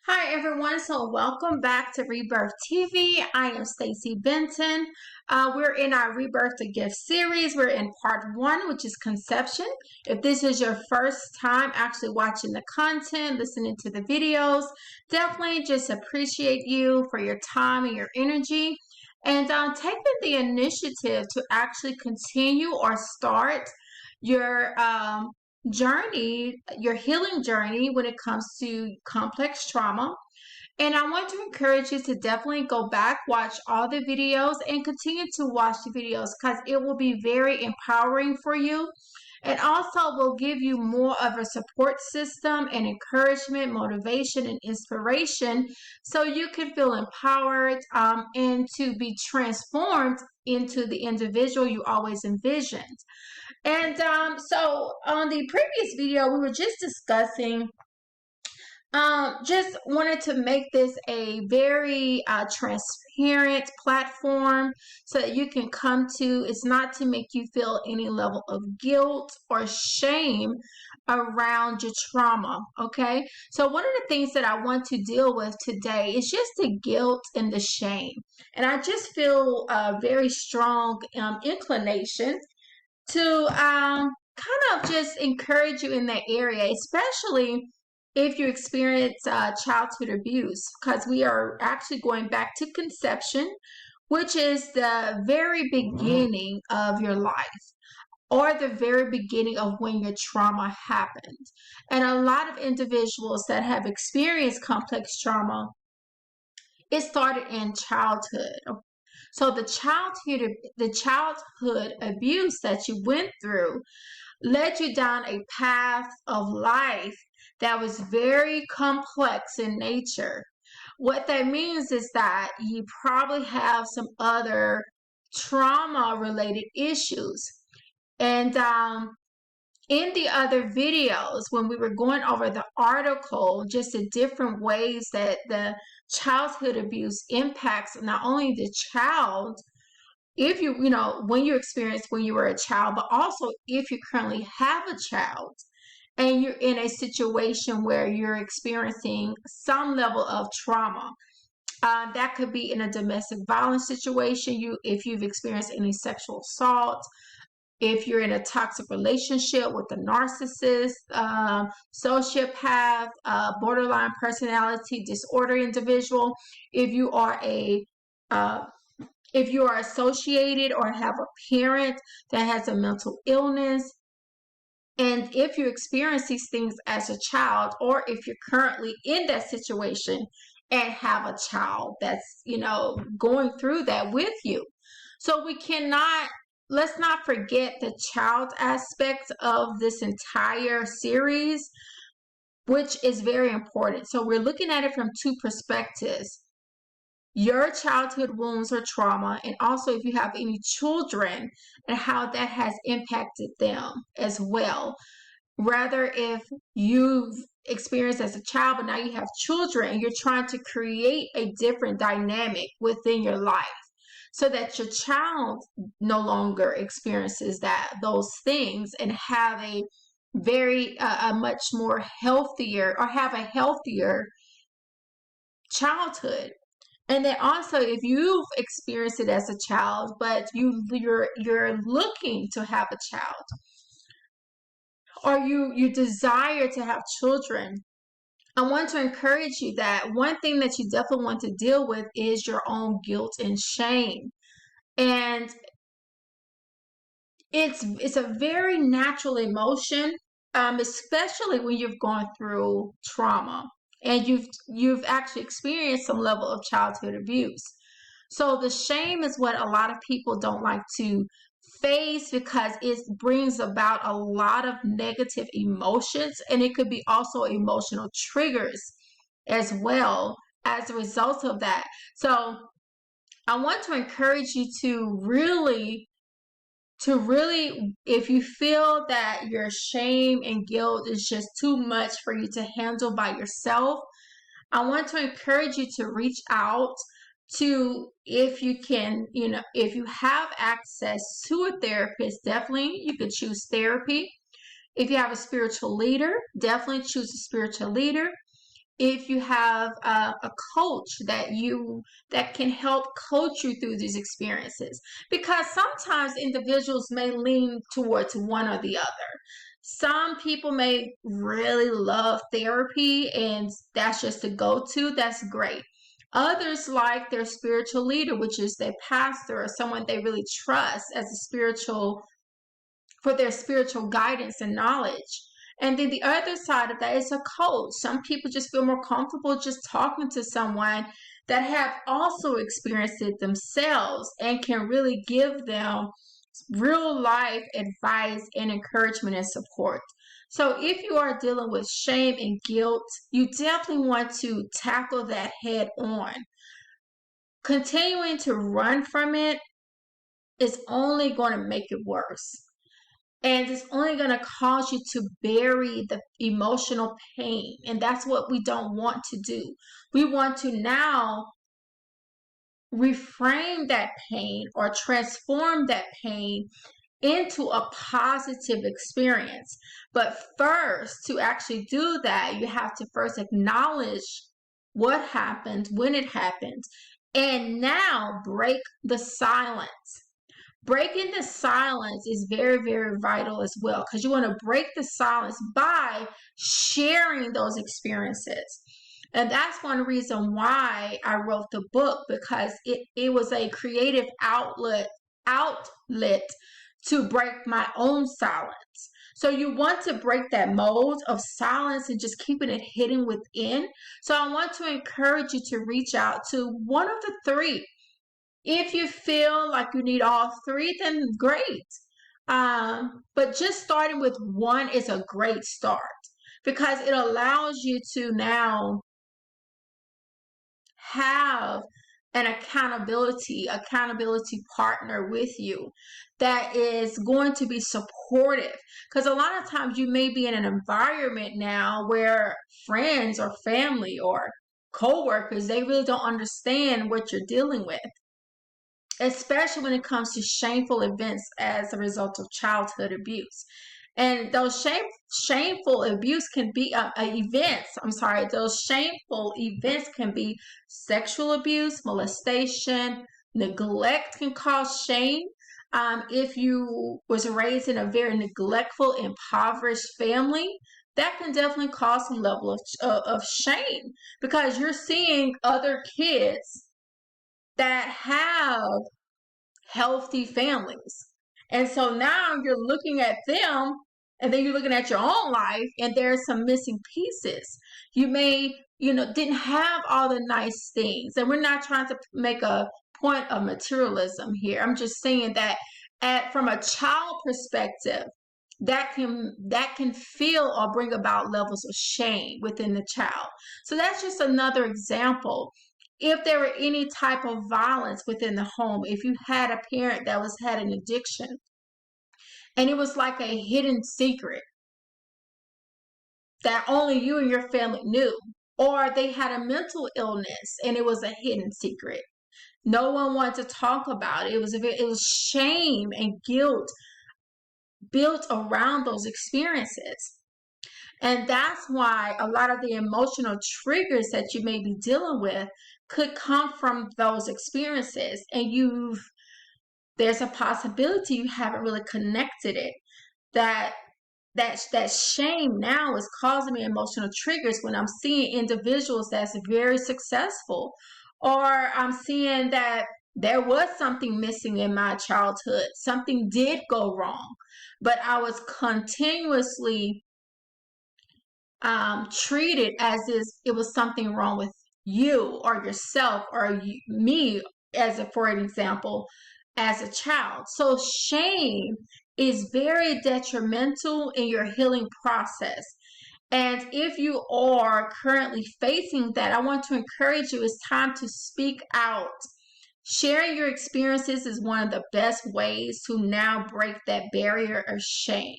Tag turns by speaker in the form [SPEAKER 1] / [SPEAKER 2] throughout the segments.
[SPEAKER 1] Hi everyone, so welcome back to Rebirth TV. I am Stacy Benton. We're in our Rebirth A Gift Series. We're in part 1, which is conception. If this is your first time actually watching the content, listening to the videos, definitely just appreciate you for your time and your energy. And taking the initiative to actually continue or start your journey, your healing journey when it comes to complex trauma. And I want to encourage you to definitely go back, watch all the videos, and continue to watch the videos because it will be very empowering for you. And also will give you more of a support system and encouragement, motivation, and inspiration so you can feel empowered and to be transformed into the individual you always envisioned. And so on the previous video, we were just discussing, just wanted to make this a very transparent platform so that you can come to, it's not to make you feel any level of guilt or shame around your trauma, okay? So one of the things that I want to deal with today is just the guilt and the shame. And I just feel a very strong inclination to kind of just encourage you in that area, especially if you experience childhood abuse, because we are actually going back to conception, which is the very beginning of your life or the very beginning of when your trauma happened. And a lot of individuals that have experienced complex trauma, it started in childhood. So the childhood abuse that you went through led you down a path of life that was very complex in nature. What that means is that you probably have some other trauma related issues. And in the other videos, when we were going over the article, just the different ways that the childhood abuse impacts not only the child, if you know, when you experienced when you were a child, but also if you currently have a child and you're in a situation where you're experiencing some level of trauma. That could be in a domestic violence situation, if you've experienced any sexual assault, if you're in a toxic relationship with a narcissist, sociopath, borderline personality disorder individual, if you are associated or have a parent that has a mental illness, and if you experience these things as a child, or if you're currently in that situation and have a child that's, going through that with you. So let's not forget the child aspect of this entire series, which is very important. So we're looking at it from two perspectives: your childhood wounds or trauma, and also if you have any children and how that has impacted them as well. Rather, if you've experienced as a child, but now you have children and you're trying to create a different dynamic within your life so that your child no longer experiences those things and have a much more healthier, or have a healthier childhood. And then also, if you've experienced it as a child, but you're looking to have a child, or you desire to have children, I want to encourage you that one thing that you definitely want to deal with is your own guilt and shame. And it's a very natural emotion, especially when you've gone through trauma and you've actually experienced some level of childhood abuse. So the shame is what a lot of people don't like to face because it brings about a lot of negative emotions, and it could be also emotional triggers as well as a result of that. So I want to encourage you to really, if you feel that your shame and guilt is just too much for you to handle by yourself, I want to encourage you to reach out to, if you can, if you have access to a therapist, definitely you could choose therapy. If you have a spiritual leader, definitely choose a spiritual leader. if you have a coach that can help coach you through these experiences, because sometimes individuals may lean towards one or the other. Some people may really love therapy and that's just a go-to. That's great. Others like their spiritual leader, which is their pastor or someone they really trust as a spiritual, for their spiritual guidance and knowledge. And then the other side of that is a coach. Some people just feel more comfortable just talking to someone that have also experienced it themselves and can really give them real life advice and encouragement and support. So if you are dealing with shame and guilt, you definitely want to tackle that head on. Continuing to run from it is only going to make it worse. And it's only going to cause you to bury the emotional pain. And that's what we don't want to do. We want to now reframe that pain or transform that pain into a positive experience. But first, to actually do that, you have to first acknowledge what happened, when it happened, and now break the silence. Breaking the silence is very, very vital as well, because you want to break the silence by sharing those experiences. And that's one reason why I wrote the book, because it was a creative outlet to break my own silence. So you want to break that mold of silence and just keeping it hidden within. So I want to encourage you to reach out to one of the three. If you feel like you need all three, then great. But just starting with one is a great start, because it allows you to now have an accountability partner with you that is going to be supportive. Because a lot of times you may be in an environment now where friends or family or co-workers, they really don't understand what you're dealing with, especially when it comes to shameful events as a result of childhood abuse. And those shameful abuse can be those shameful events can be sexual abuse, molestation, neglect can cause shame. If you was raised in a very neglectful, impoverished family, that can definitely cause some level of shame, because you're seeing other kids that have healthy families. And so now you're looking at them, and then you're looking at your own life, and there's some missing pieces. You may, didn't have all the nice things. And we're not trying to make a point of materialism here. I'm just saying that from a child perspective, that can feel or bring about levels of shame within the child. So that's just another example. If there were any type of violence within the home, if you had a parent that had an addiction and it was like a hidden secret that only you and your family knew, or they had a mental illness and it was a hidden secret, no one wanted to talk about it. It was shame and guilt built around those experiences. And that's why a lot of the emotional triggers that you may be dealing with could come from those experiences. And there's a possibility you haven't really connected it. That shame now is causing me emotional triggers when I'm seeing individuals that's very successful, or I'm seeing that there was something missing in my childhood. Something did go wrong, but I was continuously treated as if it was something wrong with you or yourself or me, for an example, as a child. So shame is very detrimental in your healing process. And if you are currently facing that, I want to encourage you, it's time to speak out. Sharing your experiences is one of the best ways to now break that barrier of shame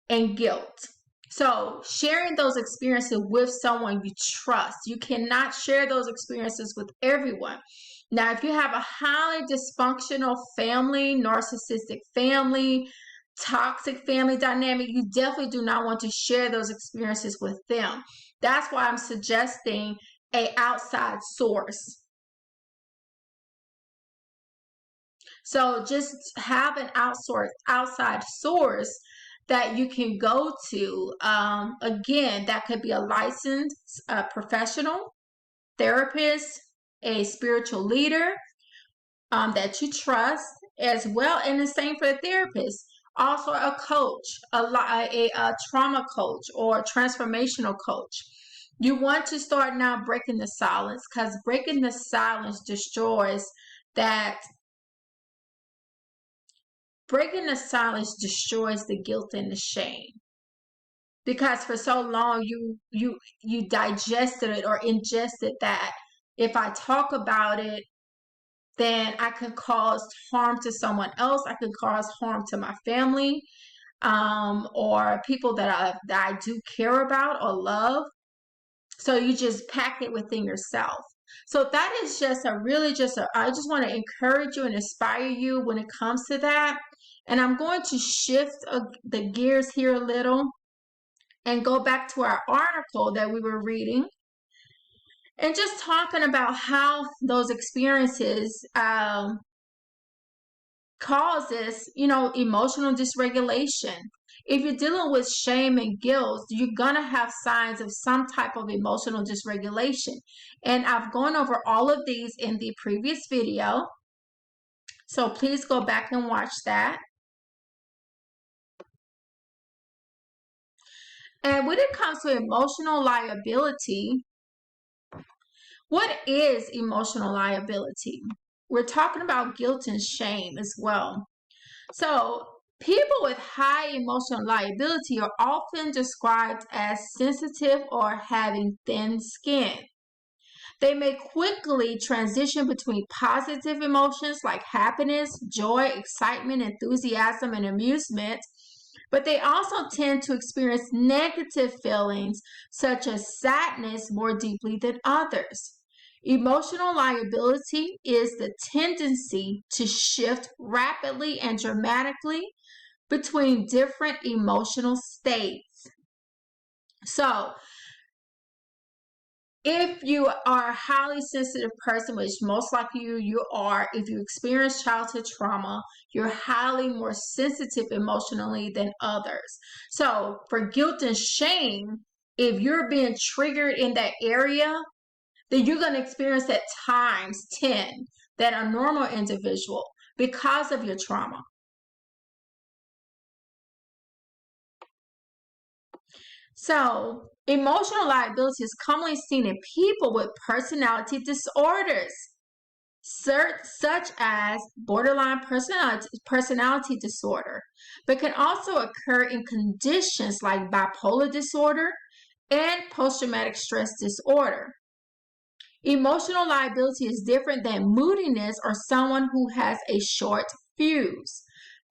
[SPEAKER 1] and guilt. So sharing those experiences with someone you trust. You cannot share those experiences with everyone. Now, if you have a highly dysfunctional family, narcissistic family, toxic family dynamic, you definitely do not want to share those experiences with them. That's why I'm suggesting a outside source. So just have an outside source that you can go to. Again, that could be a licensed professional, therapist, a spiritual leader that you trust as well. And the same for the therapist. Also a coach, a trauma coach or transformational coach. You want to start now breaking the silence, because breaking the silence destroys that. Breaking the silence destroys the guilt and the shame, because for so long you digested it or ingested that if I talk about it, then I could cause harm to someone else. I could cause harm to my family, or people that I do care about or love. So you just pack it within yourself. So that is just I just want to encourage you and inspire you when it comes to that. And I'm going to shift the gears here a little and go back to our article that we were reading and just talking about how those experiences causes, emotional dysregulation. If you're dealing with shame and guilt, you're going to have signs of some type of emotional dysregulation. And I've gone over all of these in the previous video. So please go back and watch that. And when it comes to emotional liability, what is emotional liability? We're talking about guilt and shame as well. So people with high emotional liability are often described as sensitive or having thin skin. They may quickly transition between positive emotions like happiness, joy, excitement, enthusiasm, and amusement, but they also tend to experience negative feelings such as sadness more deeply than others. Emotional liability is the tendency to shift rapidly and dramatically between different emotional states. So, if you are a highly sensitive person, which most likely you are, if you experience childhood trauma, you're highly more sensitive emotionally than others. So for guilt and shame, if you're being triggered in that area, then you're going to experience that times 10 than a normal individual because of your trauma. So, emotional liability is commonly seen in people with personality disorders, such as borderline personality disorder, but can also occur in conditions like bipolar disorder and post-traumatic stress disorder. Emotional liability is different than moodiness or someone who has a short fuse.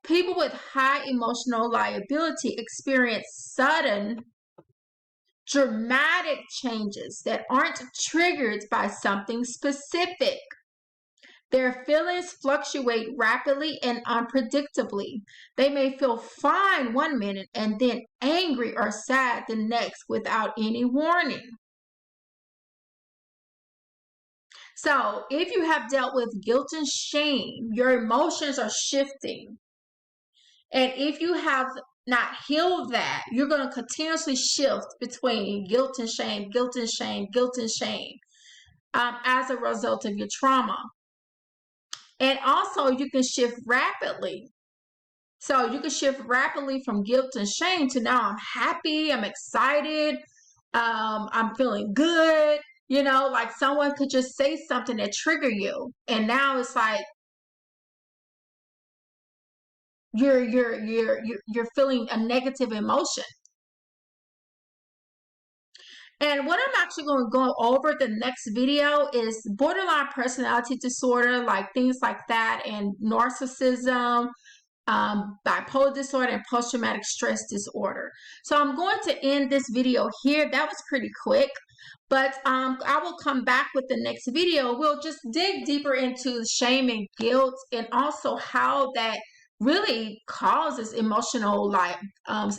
[SPEAKER 1] People with high emotional liability experience sudden dramatic changes that aren't triggered by something specific. Their feelings fluctuate rapidly and unpredictably. They may feel fine one minute and then angry or sad the next without any warning. So, if you have dealt with guilt and shame, your emotions are shifting. And if you have not healed that, you're going to continuously shift between guilt and shame, guilt and shame, guilt and shame, as a result of your trauma. And also, you can shift rapidly. So you can shift rapidly from guilt and shame to now I'm happy, I'm excited, I'm feeling good. Like someone could just say something that trigger you, and now it's like you're feeling a negative emotion. And what I'm actually going to go over the next video is borderline personality disorder, like things like that, and narcissism, bipolar disorder, and post-traumatic stress disorder. So I'm going to end this video here. That was pretty quick, but I will come back with the next video. We'll just dig deeper into shame and guilt, and also how that really causes emotional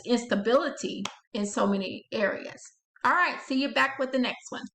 [SPEAKER 1] instability in so many areas. All right, see you back with the next one.